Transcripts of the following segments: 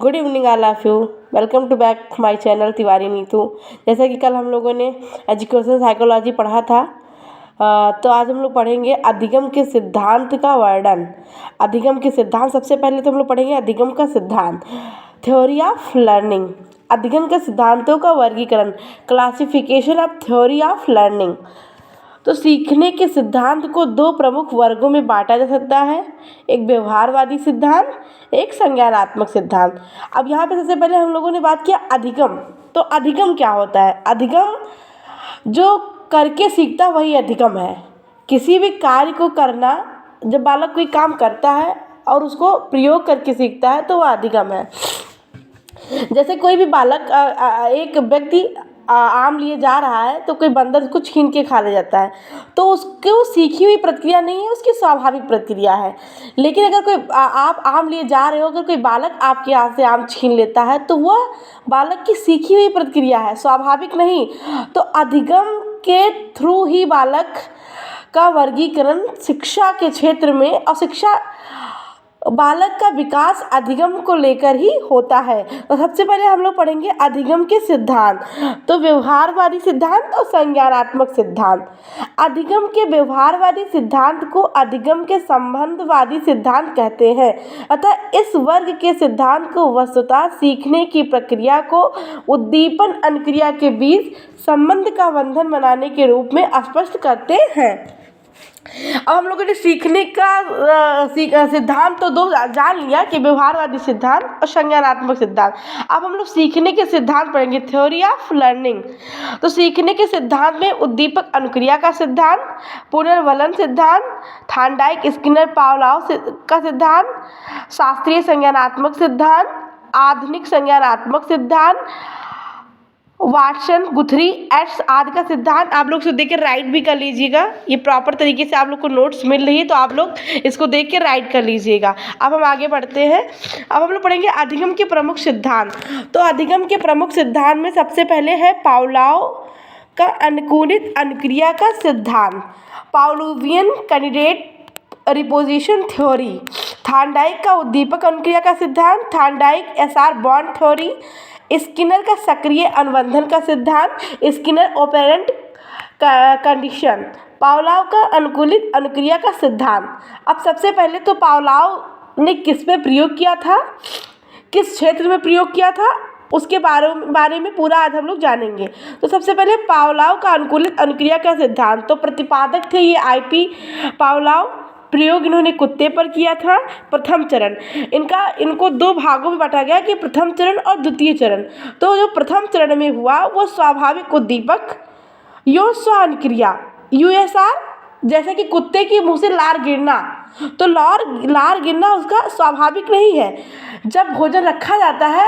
Good evening all of you. Welcome to back my channel Tiwari Neetu. जैसा कि कल हम लोगों ने एजुकेशन साइकोलॉजी पढ़ा था, तो आज हम लोग पढ़ेंगे अधिगम के सिद्धांत का वर्णन। अधिगम के सिद्धांत, सबसे पहले तो हम लोग पढ़ेंगे अधिगम का सिद्धांत, थ्योरी ऑफ लर्निंग। अधिगम के सिद्धांतों का वर्गीकरण, classification of theory of learning. तो सीखने के सिद्धांत को दो प्रमुख वर्गों में बांटा जा सकता है, एक व्यवहारवादी सिद्धांत, एक संज्ञानात्मक सिद्धांत। अब यहाँ पे सबसे पहले हम लोगों ने बात किया अधिगम। तो अधिगम क्या होता है? अधिगम जो करके सीखता वही अधिगम है। किसी भी कार्य को करना, जब बालक कोई काम करता है और उसको प्रयोग करके सीखता है तो वह अधिगम है। जैसे कोई भी बालक, एक व्यक्ति आम लिए जा रहा है तो कोई बंदर उसको छीन के खा ले जाता है, तो उसकी वो सीखी हुई प्रक्रिया नहीं है, उसकी स्वाभाविक प्रक्रिया है। लेकिन अगर कोई आप आम लिए जा रहे हो, अगर कोई बालक आपके हाथ से आम छीन लेता है तो वह बालक की सीखी हुई प्रक्रिया है, स्वाभाविक नहीं। तो अधिगम के थ्रू ही बालक का वर्गीकरण शिक्षा के क्षेत्र में, और शिक्षा बालक का विकास अधिगम को लेकर ही होता है। तो सबसे पहले हम लोग पढ़ेंगे अधिगम के सिद्धांत, तो व्यवहारवादी सिद्धांत और संज्ञानात्मक सिद्धांत। अधिगम के व्यवहारवादी सिद्धांत को अधिगम के संबंधवादी सिद्धांत कहते हैं। अतः इस वर्ग के सिद्धांत को वस्तुतः सीखने की प्रक्रिया को उद्दीपन अनुक्रिया के बीच संबंध का बंधन बनाने के रूप में स्पष्ट करते हैं। अब हम लोगों ने सीखने का सिद्धांत तो दो जान लिया कि व्यवहारवादी सिद्धांत और संज्ञानात्मक सिद्धांत। अब हम लोग सीखने के सिद्धांत पढ़ेंगे, थ्योरी ऑफ लर्निंग। तो सीखने के सिद्धांत में उद्दीपक अनुक्रिया का सिद्धांत, पुनर्वलन सिद्धांत, थार्नडाइक स्किनर पावलोव का सिद्धांत, शास्त्रीय संज्ञानात्मक सिद्धांत, आधुनिक संज्ञानात्मक सिद्धांत, वाटसन, गुथरी, एट्स आदि का सिद्धांत। आप लोग इसको देख के राइट भी कर लीजिएगा। ये प्रॉपर तरीके से आप लोग को नोट्स मिल रही है तो आप लोग इसको देख के राइट कर लीजिएगा। अब हम आगे बढ़ते हैं। अब हम लोग पढ़ेंगे अधिगम के प्रमुख सिद्धांत। तो अधिगम के प्रमुख सिद्धांत में सबसे पहले है पावलोव का अनुकूलित अनुक्रिया का सिद्धांत, Pavlovian candidate reposition theory, Thorndike का उद्दीपक अनुक्रिया का सिद्धांत, Thorndike SR bond theory, Skinner का सक्रिय अनुबंधन का सिद्धांत, स्किनर ऑपरेंट कंडीशन, पावलोव का अनुकूलित अनुक्रिया का सिद्धांत। अब सबसे पहले तो पावलोव ने किस पे प्रयोग किया था, किस क्षेत्र में प्रयोग किया था, उसके बारे में पूरा आज हम लोग जानेंगे। तो सबसे पहले पावलोव का अनुकूलित अनुक्रिया का सिद्धांत, तो प्रतिपादक थे ये आईपी पावलोव। प्रयोग इन्होंने कुत्ते पर किया था। प्रथम चरण, इनको दो भागों में बांटा गया कि प्रथम चरण और द्वितीय चरण। तो जो प्रथम चरण में हुआ वो स्वाभाविक उद्दीपक यो स्वानुक्रिया, यूएसआर, जैसे कि कुत्ते के मुंह से लार गिरना, तो लार गिरना उसका स्वाभाविक नहीं है। जब भोजन रखा जाता है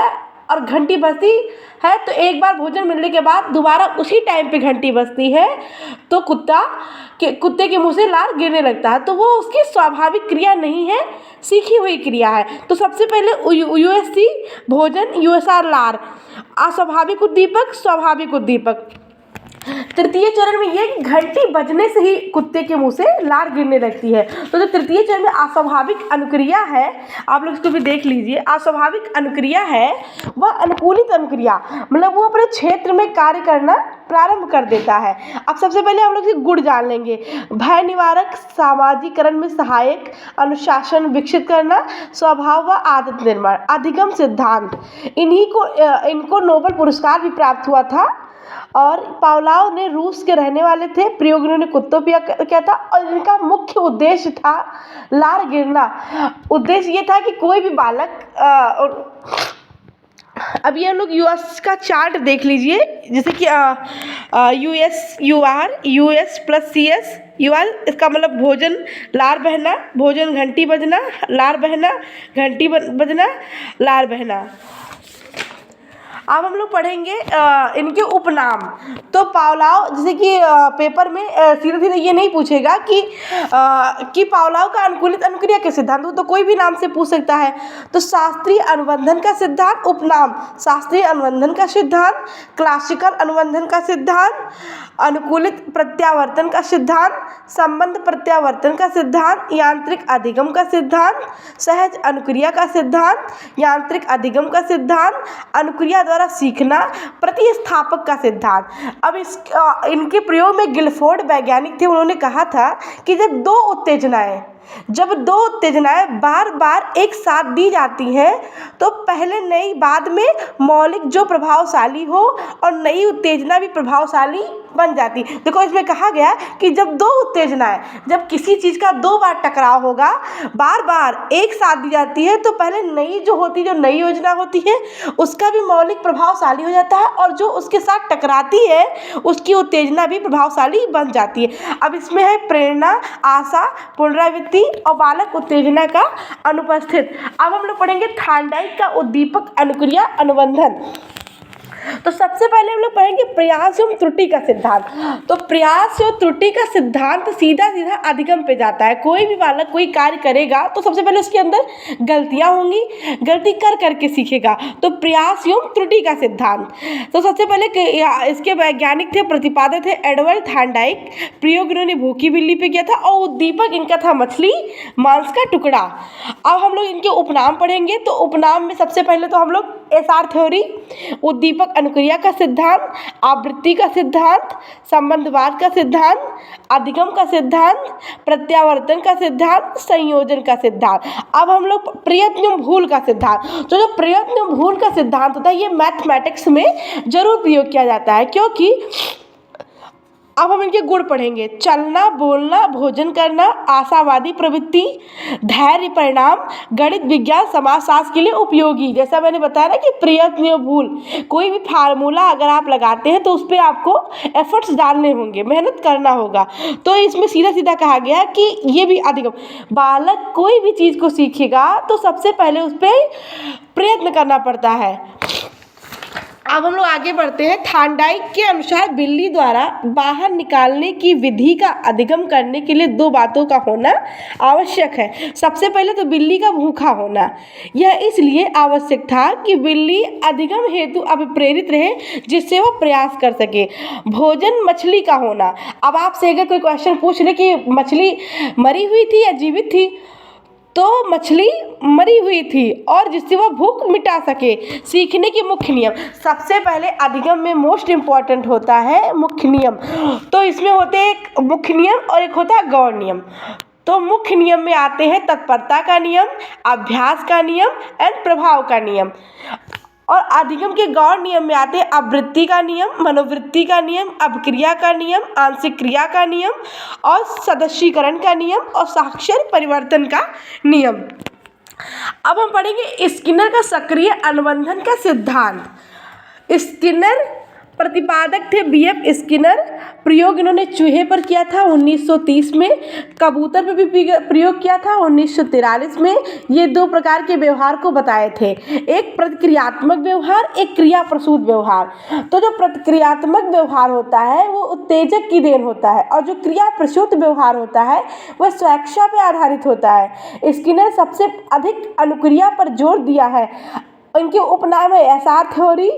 और घंटी बजती है तो एक बार भोजन मिलने के बाद दोबारा उसी टाइम पे घंटी बजती है तो कुत्ते के मुंह से लार गिरने लगता है, तो वो उसकी स्वाभाविक क्रिया नहीं है, सीखी हुई क्रिया है। तो सबसे पहले यूएससी भोजन, यूएसआर लार, अस्वाभाविक उद्दीपक, स्वाभाविक उद्दीपक। तृतीय चरण में ये घंटी बजने से ही कुत्ते के मुंह से लार गिरने लगती है। तो जो तृतीय चरण में अस्वाभाविक अनुक्रिया है, आप लोग इसको भी देख लीजिए, अस्वाभाविक अनुक्रिया है वह अनुकूलित अनुक्रिया, मतलब वो अपने क्षेत्र में कार्य करना प्रारंभ कर देता है। अब सबसे पहले हम लोग गुण जान लेंगे, भय निवारक, सामाजिकरण में सहायक, अनुशासन विकसित करना, स्वभाव व आदत निर्माण, अधिगम सिद्धांत। इनको नोबेल पुरस्कार भी प्राप्त हुआ था और पावलोव ने रूस के रहने वाले थे। प्रयोग इन्होंने कुत्तों पर किया था और इनका मुख्य उद्देश्य था लार गिरना। उद्देश्य ये था कि कोई भी बालक, अब ये लोग यूएस का चार्ट देख लीजिए, जैसे कि US UR, US plus CS, UR इसका मतलब भोजन लार बहना, भोजन घंटी बजना, लार बहना, घंटी बजना, लार बहना। अब हम लोग पढ़ेंगे इनके उपनाम। तो पावलाव, जैसे कि पेपर में सीधे सीधे ये नहीं पूछेगा कि पावलाव का अनुकूलित अनुक्रिया के सिद्धांत, वो तो कोई भी नाम से पूछ सकता है। तो शास्त्रीय अनुबंधन का सिद्धांत, उपनाम शास्त्रीय अनुबंधन का सिद्धांत, क्लासिकल अनुबंधन का सिद्धांत, अनुकूलित प्रत्यावर्तन का सिद्धांत, संबंध प्रत्यावर्तन का सिद्धांत, यांत्रिक अधिगम का सिद्धांत, सहज अनुक्रिया का सिद्धांत, यांत्रिक अधिगम का सिद्धांत, अनुक्रिया द्वारा सीखना, प्रतिस्थापक का सिद्धांत। अब इनके प्रयोग में गिलफोर्ड वैज्ञानिक थे, उन्होंने कहा था कि जब दो उत्तेजनाएं बार बार एक साथ दी जाती हैं तो पहले नई बाद में मौलिक जो प्रभावशाली हो और नई उत्तेजना भी प्रभावशाली बन जाती। देखो इसमें कहा गया कि जब दो उत्तेजनाएं, जब किसी चीज़ का दो बार टकराव होगा, बार बार एक साथ दी जाती है तो पहले नई जो नई योजना होती है उसका भी मौलिक प्रभावशाली हो जाता है और जो उसके साथ टकराती है उसकी उत्तेजना भी प्रभावशाली बन जाती है। अब इसमें है प्रेरणा, आशा, पुनरावृत्ति और बालक उत्तेजना का अनुपस्थित। अब हम लोग पढ़ेंगे थार्नडाइक का उद्दीपक अनुक्रिया अनुबंधन। तो सबसे पहले हम लोग पढ़ेंगे प्रयास एवं त्रुटि का सिद्धांत। तो प्रयास एवं त्रुटि का सिद्धांत सीधा सीधा अधिगम पे जाता है। कोई भी बालक कोई कार्य करेगा तो सबसे पहले उसके अंदर गलतियां होंगी, गलती कर करके सीखेगा। तो प्रयास एवं त्रुटि का सिद्धांत, तो सबसे पहले इसके वैज्ञानिक थे, प्रतिपादक थे एडवर्ड थार्नडाइक। प्रयोग इन्होंने भूखी बिल्ली पे किया था और उद्दीपक इनका था मछली मांस का टुकड़ा। अब हम लोग इनके उपनाम पढ़ेंगे। तो उपनाम में सबसे पहले तो हम लोग एसआर थ्योरी, उद्दीपक अनुक्रिया का सिद्धांत, आवृत्ति का सिद्धांत, संबंधवाद का सिद्धांत, अधिगम का सिद्धांत, प्रत्यावर्तन का सिद्धांत, संयोजन का सिद्धांत। अब हम लोग प्रयत्न भूल का सिद्धांत। तो जो प्रयत्न भूल का सिद्धांत होता है ये मैथमेटिक्स में जरूर प्रयोग किया जाता है, क्योंकि अब हम इनके गुण पढ़ेंगे। चलना, बोलना, भोजन करना, आशावादी प्रवृत्ति, धैर्य, परिणाम, गणित, विज्ञान, समाजशास्त्र के लिए उपयोगी। जैसा मैंने बताया ना कि प्रयत्न भूल, कोई भी फार्मूला अगर आप लगाते हैं तो उस पर आपको एफर्ट्स डालने होंगे, मेहनत करना होगा। तो इसमें सीधा सीधा कहा गया कि ये भी अधिगम, बालक कोई भी चीज़ को सीखेगा तो सबसे पहले उस पर प्रयत्न करना पड़ता है। अब हम लोग आगे बढ़ते हैं। थार्नडाइक के अनुसार बिल्ली द्वारा बाहर निकालने की विधि का अधिगम करने के लिए दो बातों का होना आवश्यक है। सबसे पहले तो बिल्ली का भूखा होना। यह इसलिए आवश्यक था कि बिल्ली अधिगम हेतु अभिप्रेरित रहे, जिससे वह प्रयास कर सके। भोजन, मछली का होना। अब आपसे अगर कोई क्वेश्चन पूछ ले कि मछली मरी हुई थी या जीवित थी, तो मछली मरी हुई थी और जिससे वह भूख मिटा सके। सीखने के मुख्य नियम, सबसे पहले अधिगम में मोस्ट इम्पॉर्टेंट होता है मुख्य नियम। तो इसमें होते हैं एक मुख्य नियम और एक होता है गौण नियम। तो मुख्य नियम में आते हैं तत्परता का नियम, अभ्यास का नियम एंड प्रभाव का नियम। और अधिगम के गौण नियम में आते हैं आवृत्ति का नियम, मनोवृत्ति का नियम, अपक्रिया का नियम, आंशिक क्रिया का नियम और सदस्यीकरण का नियम और साक्षर परिवर्तन का नियम। अब हम पढ़ेंगे स्किनर का सक्रिय अनुबंधन का सिद्धांत। स्किनर प्रतिपादक थे बीएफ स्किनर। प्रयोग इन्होंने चूहे पर किया था 1930 में, कबूतर पर भी प्रयोग किया था 1943 में। ये दो प्रकार के व्यवहार को बताए थे, एक प्रतिक्रियात्मक व्यवहार, एक क्रिया प्रसूत व्यवहार। तो जो प्रतिक्रियात्मक व्यवहार होता है वो उत्तेजक की देन होता है और जो क्रिया प्रसूत व्यवहार होता है वह स्वेच्छा पर आधारित होता है। स्किनर सबसे अधिक अनुक्रिया पर जोर दिया है। इनके उपनाम है एसआर थ्योरी,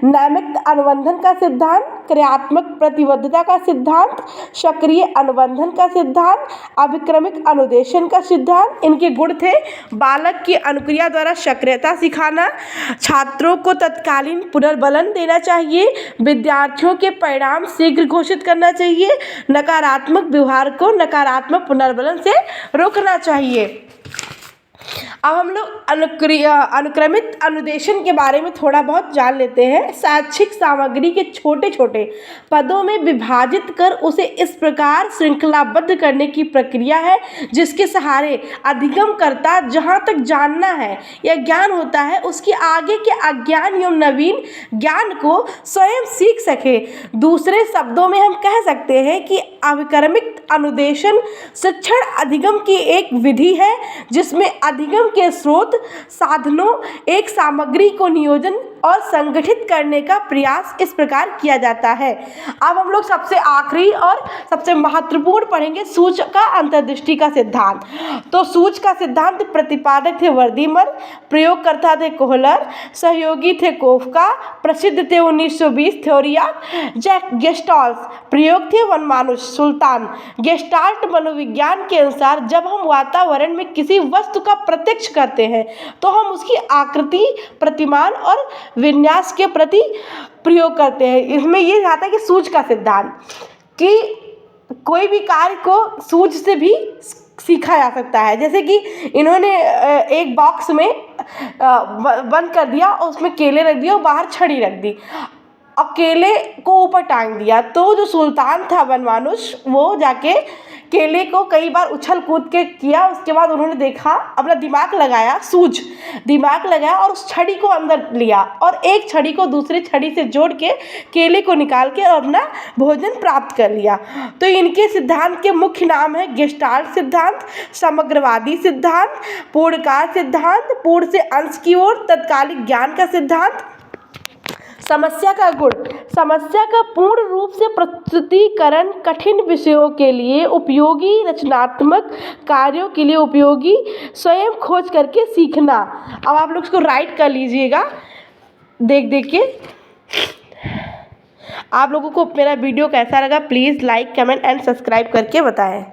नैमित्त अनुबंधन का सिद्धांत, क्रियात्मक प्रतिबद्धता का सिद्धांत, सक्रिय अनुबंधन का सिद्धांत, अभिक्रमिक अनुदेशन का सिद्धांत। इनके गुण थे बालक की अनुक्रिया द्वारा सक्रियता सिखाना, छात्रों को तत्कालीन पुनर्बलन देना चाहिए, विद्यार्थियों के परिणाम शीघ्र घोषित करना चाहिए, नकारात्मक व्यवहार को नकारात्मक पुनर्बलन से रोकना चाहिए। अब हम लोग अनुक्रमित अनुदेशन के बारे में थोड़ा बहुत जान लेते हैं। शैक्षिक सामग्री के छोटे छोटे पदों में विभाजित कर उसे इस प्रकार श्रृंखलाबद्ध करने की प्रक्रिया है जिसके सहारे अधिगमकर्ता जहाँ तक जानना है या ज्ञान होता है उसके आगे के अज्ञान एवं नवीन ज्ञान को स्वयं सीख सके। दूसरे शब्दों में हम कह सकते हैं कि अभिक्रमिक अनुदेशन शिक्षण अधिगम की एक विधि है जिसमें अधिगम के स्रोत साधनों एक सामग्री को नियोजन और संगठित करने का प्रयास इस प्रकार किया जाता है। अब हम लोग सबसे आखिरी और सबसे महत्वपूर्ण पढ़ेंगे सूच का अंतर्दृष्टि का सिद्धांत। तो सूच का सिद्धांत प्रतिपादक थे वर्दीमर, प्रयोगकर्ता थे कोहलर, सहयोगी थे कोफका, प्रसिद्ध थे 1920 थ्योरिया जैक गेस्टाल्ट, प्रयोग थे वनमानुष सुल्तान। गेस्टाल्ट मनोविज्ञान के अनुसार जब हम वातावरण में किसी वस्तु का प्रत्यक्ष करते हैं तो हम उसकी आकृति, प्रतिमान और विन्यास के प्रति प्रयोग करते हैं। इसमें ये आता है कि सूझ का सिद्धांत कि कोई भी कार्य को सूझ से भी सीखा जा सकता है। जैसे कि इन्होंने एक बॉक्स में बंद कर दिया और उसमें केले रख दिए और बाहर छड़ी रख दी और केले को ऊपर टांग दिया, तो जो सुल्तान था वनमानुष वो जाके केले को कई बार उछल कूद के किया। उसके बाद उन्होंने देखा, अपना दिमाग लगाया, दिमाग लगाया और उस छड़ी को अंदर लिया और एक छड़ी को दूसरी छड़ी से जोड़ के केले को निकाल के और अपना भोजन प्राप्त कर लिया। तो इनके सिद्धांत के मुख्य नाम है गेस्टाल्ट सिद्धांत, समग्रवादी सिद्धांत, पूर्णकार सिद्धांत, पूर्ण से अंश की ओर तत्कालिक ज्ञान का सिद्धांत, समस्या का गुण, समस्या का पूर्ण रूप से प्रस्तुतीकरण, कठिन विषयों के लिए उपयोगी, रचनात्मक कार्यों के लिए उपयोगी, स्वयं खोज करके सीखना। अब आप लोग इसको राइट कर लीजिएगा देख के। आप लोगों को मेरा वीडियो कैसा लगा please like, comment and subscribe करके बताएं।